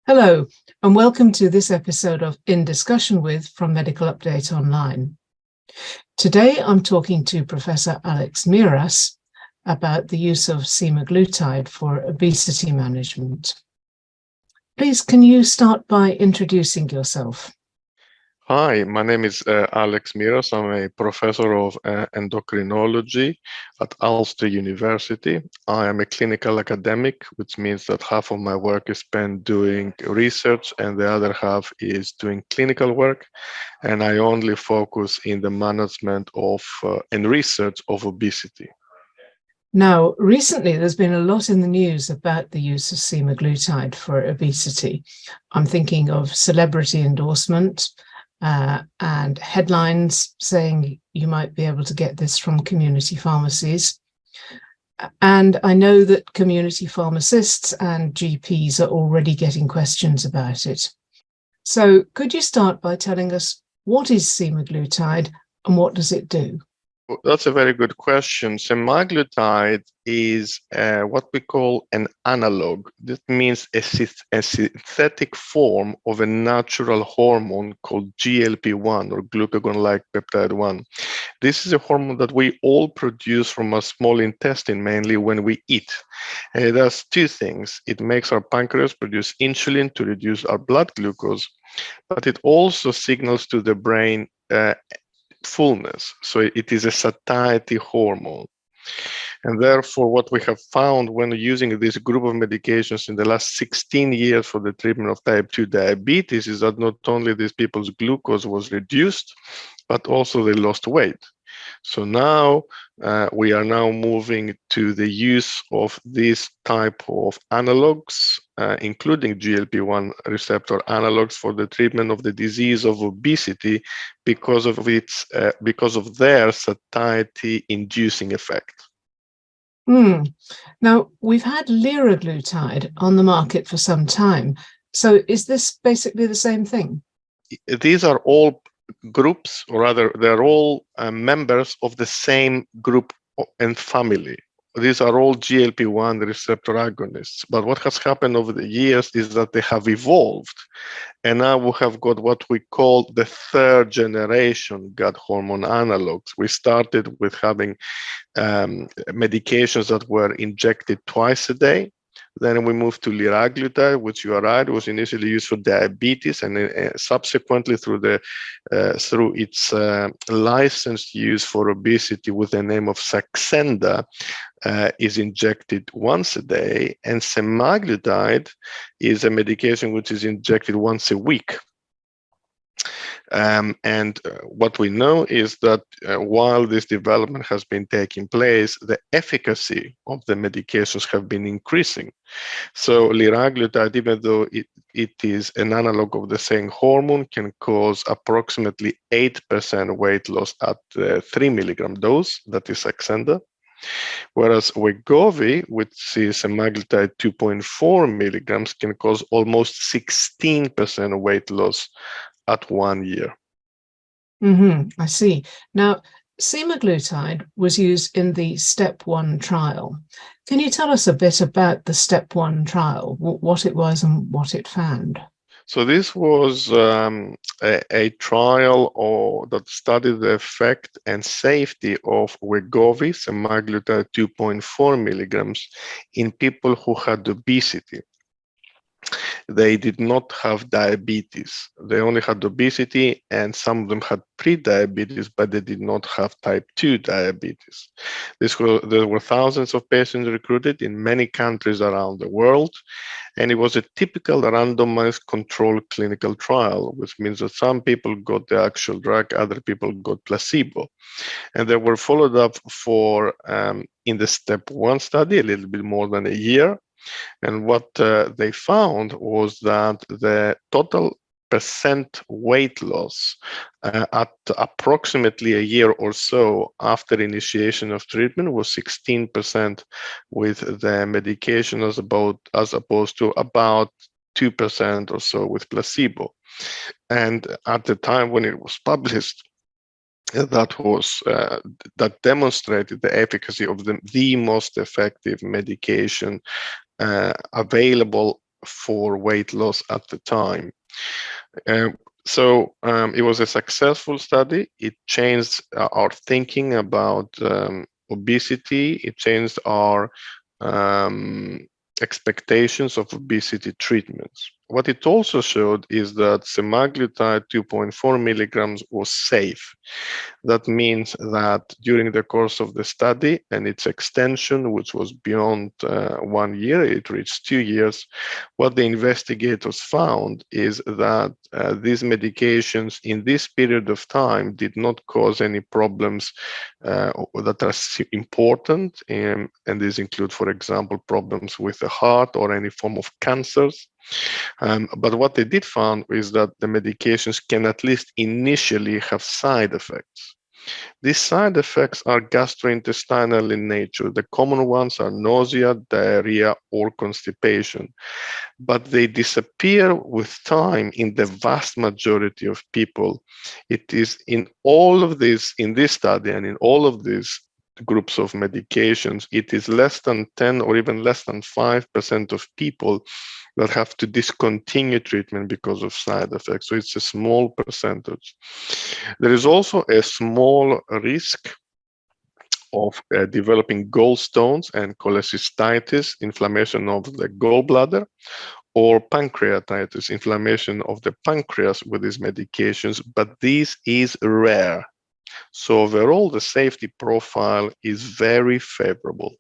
Hello, and welcome to this episode of In Discussion With from Medical Update Online. Today, I'm talking to Professor Alex Miras about the use of semaglutide for obesity management. Please, can you start by introducing yourself? Hi, my name is Alex Miras. I'm a professor of endocrinology at Ulster University. I am a clinical academic, which means that half of my work is spent doing research and the other half is doing clinical work. And I only focus in the management of and research of obesity. Now, recently, there's been a lot in the news about the use of semaglutide for obesity. I'm thinking of celebrity endorsement, and headlines saying you might be able to get this from community pharmacies. And I know that community pharmacists and GPs are already getting questions about it. So could you start by telling us what is semaglutide and what does it do? Well, that's a very good question. Semaglutide is what we call an analog. This means a synthetic form of a natural hormone called GLP-1 or glucagon-like peptide 1. This is a hormone that we all produce from our small intestine, mainly when we eat. And it does two things. It makes our pancreas produce insulin to reduce our blood glucose, but it also signals to the brain fullness. So it is a satiety hormone. And therefore, what we have found when using this group of medications in the last 16 years for the treatment of type 2 diabetes is that not only these people's glucose was reduced, but also they lost weight. So now we are now moving to the use of this type of analogs, including GLP-1 receptor analogs for the treatment of the disease of obesity because of their satiety-inducing effect. Now, we've had liraglutide on the market for some time. So is this basically the same thing? These are all groups, or rather, they're all members of the same group and family. These are all GLP-1 receptor agonists. But what has happened over the years is that they have evolved. And now we have got what we call the third generation gut hormone analogs. We started with having medications that were injected twice a day. Then we moved to liraglutide, which you are right, was initially used for diabetes, and subsequently through its licensed use for obesity with the name of Saxenda, is injected once a day, and semaglutide is a medication which is injected once a week. And what we know is that while this development has been taking place, the efficacy of the medications have been increasing. So liraglutide, even though it is an analog of the same hormone, can cause approximately 8% weight loss at the 3 milligram dose, that is Saxenda. Whereas Wegovy, which is semaglutide 2.4 milligrams, can cause almost 16% weight loss at 1 year. I see. Now, semaglutide was used in the STEP 1 trial. Can you tell us a bit about the STEP 1 trial, what it was and what it found? So this was a trial that studied the effect and safety of Wegovy, semaglutide 2.4 milligrams, in people who had obesity. They did not have diabetes. They only had obesity, and some of them had pre-diabetes, but they did not have type 2 diabetes. There were thousands of patients recruited in many countries around the world, and it was a typical randomized controlled clinical trial, which means that some people got the actual drug, other people got placebo. And they were followed up for, in the STEP 1 study, a little bit more than a year. And what they found was that the total percent weight loss at approximately a year or so after initiation of treatment was 16% with the medication as opposed to about 2% or so with placebo. And at the time when it was published, that demonstrated the efficacy of the most effective medication available for weight loss at the time. So it was a successful study. It changed our thinking about obesity. It changed our expectations of obesity treatments. What it also showed is that semaglutide 2.4 milligrams was safe. That means that during the course of the study and its extension, which was beyond 1 year, it reached 2 years, what the investigators found is that these medications in this period of time did not cause any problems that are important, and these include, for example, problems with the heart or any form of cancers. But what they did find is that the medications can at least initially have side effects. These side effects are gastrointestinal in nature. The common ones are nausea, diarrhea, or constipation, but they disappear with time in the vast majority of people. It is in all of this, in this study and in all of these groups of medications, it is less than 10 or even less than 5% of people that have to discontinue treatment because of side effects. So it's a small percentage. There is also a small risk of developing gallstones and cholecystitis, inflammation of the gallbladder, or pancreatitis, inflammation of the pancreas with these medications, but this is rare. So overall, the safety profile is very favorable.